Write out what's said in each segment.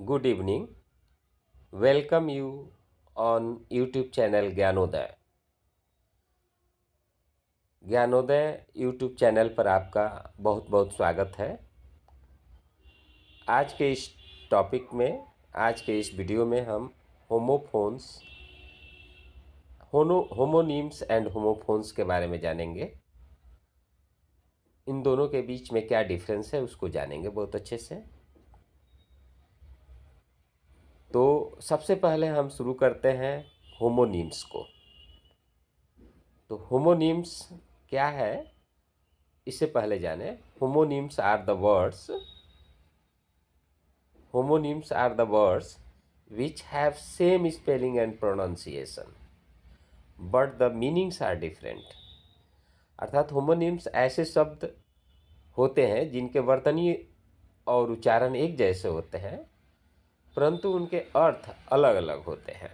Good evening. Welcome you on YouTube channel Gyanoday. Gyanoday YouTube channel पर आपका बहुत बहुत स्वागत है। आज के इस टॉपिक में, आज के इस वीडियो में हम होमोफोन्स, होमोनीम्स एंड होमोफोन्स के बारे में जानेंगे। इन दोनों के बीच में क्या डिफरेंस है उसको जानेंगे बहुत अच्छे से। तो सबसे पहले हम शुरू करते हैं होमोनीम्स को। तो होमोनीम्स क्या है इससे पहले जाने। Homonyms are the words which have same spelling and pronunciation but the meanings are different। अर्थात होमोनीम्स ऐसे शब्द होते हैं जिनके वर्तनी और उच्चारण एक जैसे होते हैं परंतु उनके अर्थ अलग अलग होते हैं।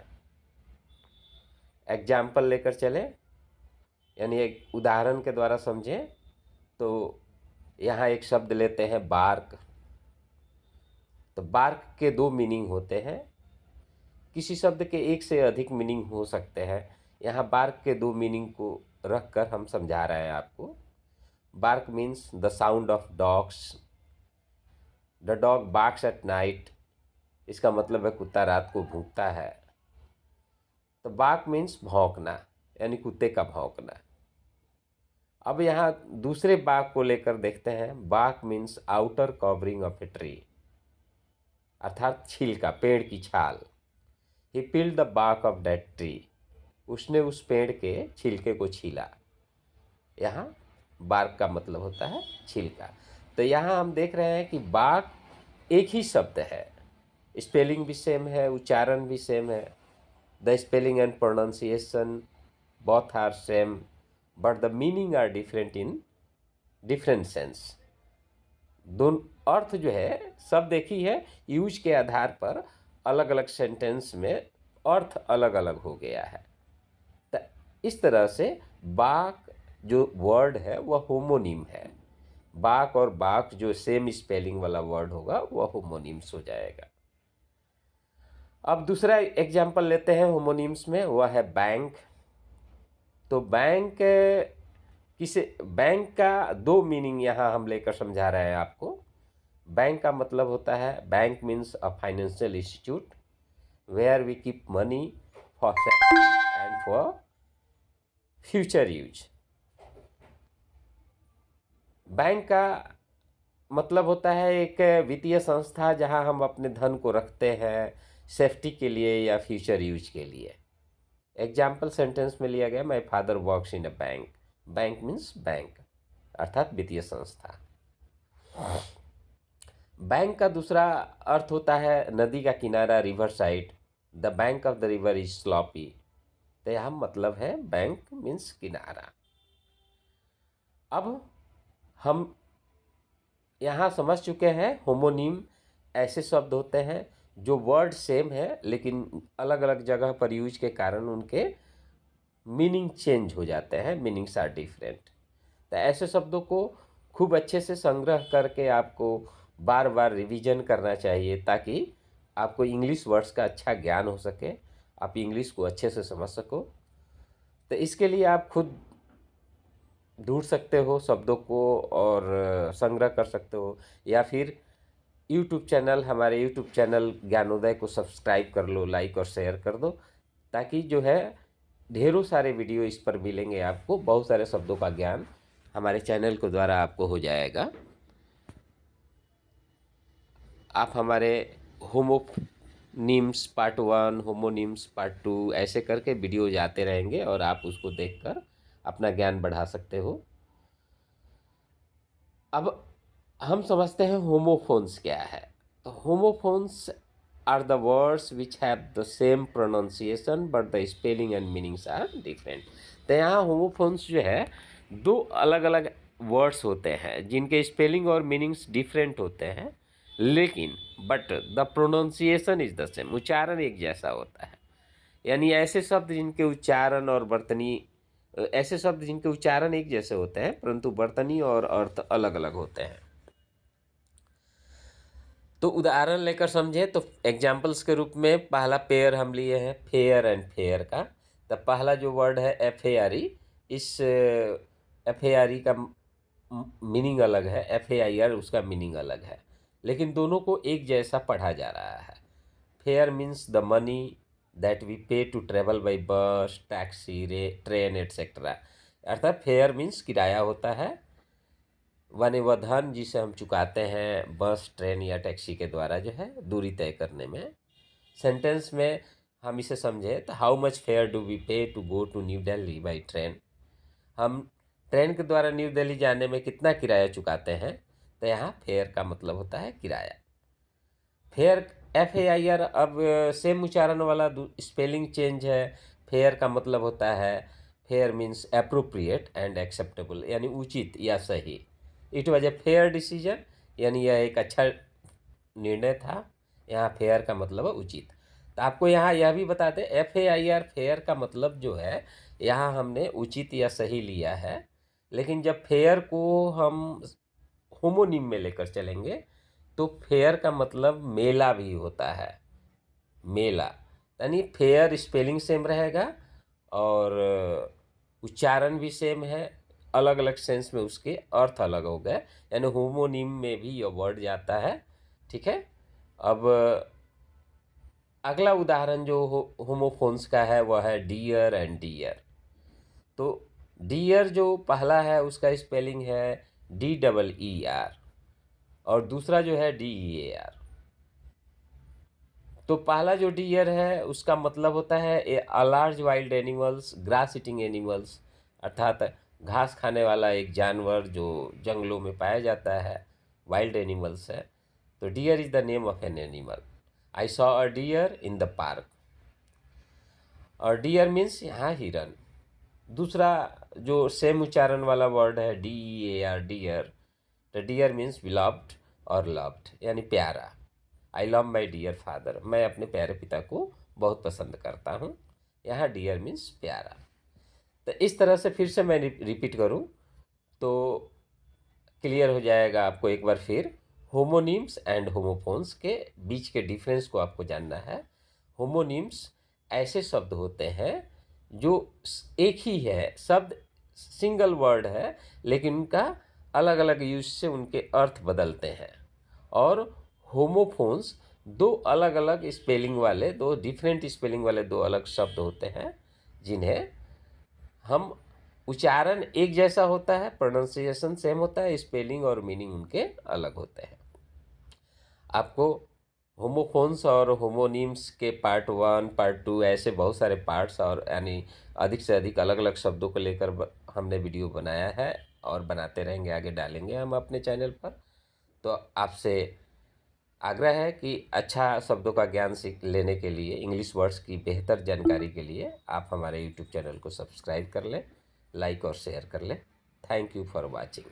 एग्जाम्पल लेकर चले, यानी एक उदाहरण के द्वारा समझें। तो यहाँ एक शब्द लेते हैं बार्क। तो बार्क के दो मीनिंग होते हैं। किसी शब्द के एक से अधिक मीनिंग हो सकते हैं। यहाँ बार्क के दो मीनिंग को रखकर हम समझा रहे हैं आपको। Bark means the sound of dogs. The dog barks at night, इसका मतलब है कुत्ता रात को भौंकता है। तो बार्क मीन्स भौंकना, यानी कुत्ते का भौंकना। अब यहाँ दूसरे बार्क को लेकर देखते हैं। Bark means outer covering of a tree, अर्थात छिलका, पेड़ की छाल। He peeled the bark of that tree, उसने उस पेड़ के छिलके को छीला। यहाँ बार्क का मतलब होता है छिलका। तो यहाँ हम देख रहे हैं कि बार्क एक ही शब्द है, स्पेलिंग भी सेम है, उच्चारण भी सेम है। The spelling and pronunciation both are same but the meaning are different in different sense. दोनों अर्थ जो है शब्द एक ही है, यूज के आधार पर अलग अलग सेंटेंस में अर्थ अलग अलग हो गया है। तो इस तरह से बाक जो वर्ड है वह होमोनिम है। बाक और बाक जो सेम स्पेलिंग वाला वर्ड होगा वह होमोनिम्स हो जाएगा। अब दूसरा एग्जाम्पल लेते हैं होमोनिम्स में, वह है बैंक। तो बैंक का दो मीनिंग यहाँ हम लेकर समझा रहे हैं आपको। बैंक का मतलब होता है, bank means a financial institute where we keep money for safety and for future use. Bank का मतलब होता है एक वित्तीय संस्था जहां हम अपने धन को रखते हैं सेफ्टी के लिए या फ्यूचर यूज के लिए। एग्जाम्पल सेंटेंस में लिया गया, my father works in a bank. Bank means bank, अर्थात वित्तीय संस्था। बैंक का दूसरा अर्थ होता है नदी का किनारा, river side. The bank of the river is sloppy. तो यहाँ मतलब है बैंक मीन्स किनारा। अब हम यहाँ समझ चुके हैं होमोनिम ऐसे शब्द होते हैं जो वर्ड सेम है लेकिन अलग अलग जगह पर यूज के कारण उनके मीनिंग चेंज हो जाते हैं, मीनिंग्स आर डिफरेंट। तो ऐसे शब्दों को खूब अच्छे से संग्रह करके आपको बार बार रिवीजन करना चाहिए ताकि आपको इंग्लिश वर्ड्स का अच्छा ज्ञान हो सके, आप इंग्लिश को अच्छे से समझ सको। तो इसके लिए आप खुद ढूंढ सकते हो शब्दों को और संग्रह कर सकते हो, या फिर यूट्यूब चैनल, हमारे यूट्यूब चैनल ज्ञानोदय को सब्सक्राइब कर लो, लाइक और शेयर कर दो, ताकि जो है ढेरों सारे वीडियो इस पर मिलेंगे आपको। बहुत सारे शब्दों का ज्ञान हमारे चैनल के द्वारा आपको हो जाएगा। आप हमारे होमोनीम्स पार्ट 1, होमोनीम्स पार्ट 2 ऐसे करके वीडियो जाते रहेंगे और आप उसको देखकर अपना ज्ञान बढ़ा सकते हो। अब हम समझते हैं होमोफोन्स क्या है। तो homophones are the words which have the same pronunciation but the spelling and meanings are different. तो यहाँ होमोफोन्स जो है दो अलग अलग वर्ड्स होते हैं जिनके स्पेलिंग और मीनिंग्स डिफरेंट होते हैं, लेकिन but the pronunciation is the same, उच्चारण एक जैसा होता है। यानी ऐसे शब्द जिनके उच्चारण और वर्तनी ऐसे शब्द जिनके उच्चारण एक जैसे होते हैं परंतु वर्तनी और अर्थ अलग अलग होते हैं। तो उदाहरण लेकर समझे तो एग्जाम्पल्स के रूप में पहला पेयर हम लिए हैं फेयर एंड फेयर का। तो पहला जो वर्ड है FARE, इस FARE का मीनिंग अलग है, FAIR उसका मीनिंग अलग है, लेकिन दोनों को एक जैसा पढ़ा जा रहा है। Fare means the money that we pay to travel by bus, taxi, train etcetera. अर्थात फेयर मीन्स किराया होता है, माने वह धन जिसे हम चुकाते हैं बस, ट्रेन या टैक्सी के द्वारा जो है दूरी तय करने में। सेंटेंस में हम इसे समझे तो how much fare do we pay to go to New Delhi by train. हम ट्रेन के द्वारा न्यू दिल्ली जाने में कितना किराया चुकाते हैं, तो यहाँ फेयर का मतलब होता है किराया। फेयर FAIR, अब सेम उच्चारण वाला स्पेलिंग चेंज है। फेयर का मतलब होता है, fare means appropriate and acceptable, यानी उचित या सही। It was a fair decision, यानी यह एक अच्छा निर्णय था। यहाँ फेयर का मतलब है उचित। तो आपको यहाँ यह भी बता दें, FAIR फेयर का मतलब जो है, यहाँ हमने उचित या सही लिया है, लेकिन जब फेयर को हम होमोनिम में लेकर चलेंगे तो फेयर का मतलब मेला भी होता है। मेला यानी फेयर स्पेलिंग सेम रहेगा और उच्चारण भी सेम है, अलग अलग सेंस में उसके अर्थ अलग हो गए, यानी होमोनिम में भी यह वर्ड जाता है। ठीक है। अब अगला उदाहरण जो होमोफोन्स का है वह है डियर एंड डियर। तो डियर जो पहला है उसका स्पेलिंग है DEER और दूसरा जो है DEAR। तो पहला जो डियर है उसका मतलब होता है a large wild animals, grass eating animals, अर्थात घास खाने वाला एक जानवर जो जंगलों में पाया जाता है, वाइल्ड एनिमल्स है। तो deer is the name of an animal. I saw a deer in the park. और डियर मीन्स यहाँ हिरन। दूसरा जो सेम उच्चारण वाला वर्ड है DEAR, डियर, तो डियर मीन्स बिलव्ड और लव्ड, यानी प्यारा। I love my dear father, मैं अपने प्यारे पिता को बहुत पसंद करता हूँ। यहाँ डियर मीन्स प्यारा। तो इस तरह से फिर से मैं रिपीट करूँ तो क्लियर हो जाएगा आपको एक बार फिर। होमोनिम्स एंड होमोफोन्स के बीच के डिफरेंस को आपको जानना है। होमोनिम्स ऐसे शब्द होते हैं जो एक ही है, शब्द सिंगल वर्ड है, लेकिन उनका अलग अलग यूज से उनके अर्थ बदलते हैं। और होमोफोन्स दो अलग अलग स्पेलिंग वाले, दो डिफरेंट स्पेलिंग वाले दो अलग शब्द होते हैं, जिन्हें हम उच्चारण एक जैसा होता है, प्रोनाउंसिएशन सेम होता है, स्पेलिंग और मीनिंग उनके अलग होते हैं। आपको होमोफोन्स और होमोनिम्स के पार्ट 1, पार्ट 2 ऐसे बहुत सारे पार्ट्स और यानी अधिक से अधिक अलग अलग शब्दों को लेकर हमने वीडियो बनाया है और बनाते रहेंगे, आगे डालेंगे हम अपने चैनल पर। तो आपसे आग्रह है कि अच्छा शब्दों का ज्ञान सीख लेने के लिए, इंग्लिश वर्ड्स की बेहतर जानकारी के लिए आप हमारे यूट्यूब चैनल को सब्सक्राइब कर लें, लाइक और शेयर कर लें। Thank you for watching.